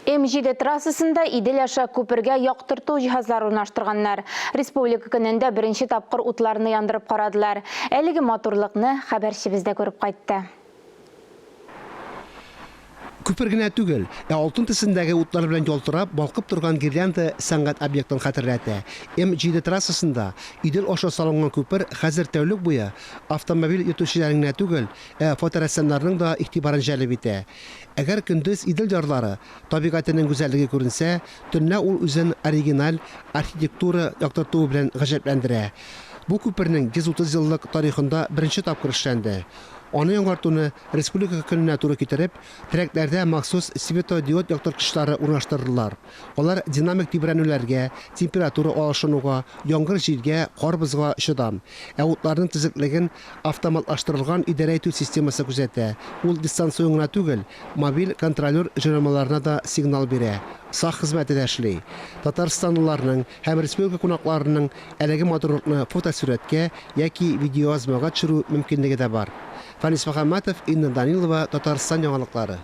М7 трассасында Идел аша көпірге яқтырту жиһазлары орнаштырганнар. Республика көнендә беренче тапкыр утларны яндырып карадылар. Әлеге моторлыкны хәбәрчебездә күреп кайтты. Күпер генә түгел, алтын төсендәге утлар белән ялтырап, балкып торган гирлянда сәнгать объектын хәтерләтә. М7 трассасында Идел аша салынган күпер хәзер тәүлек буе автомобиль йөртүчеләренә генә түгел, фоторәссамнарның да игътибарын җәлеп итә. Әгәр көндез Идел ярлары табигатының гүзәллеге күренсә, төнлә ул үзен оригиналь архитектура яктыртуы белән гаҗәпләндерә. Бу күпернең 130 еллык тарихында беренче тапкыр эшләнде. Аны яңартуны республика көненә туры китереп, терәкләрдә махсус светодиод яктырткычлары урнаштырдылар. Алар динамик тибрәнүләргә, температура алышынуга, яңгыр җилгә, кар бозга чыдам. Утларның төзеклеген автоматлаштырылган идарә итү системасы күзәтә. Ул дистанцион гына түгел, мобиль контролер җырларына да сигнал бирә. Сак хезмәте дә эшли. Татарстанлыларның һәм республика кунакларының әлеге моторлыкны фотосурәткә яки видеоязмага төшерү мөмкинлеге дә бар. Фанис Мөхәммәтов, Инна Данилова, Татарстан яңалыклары.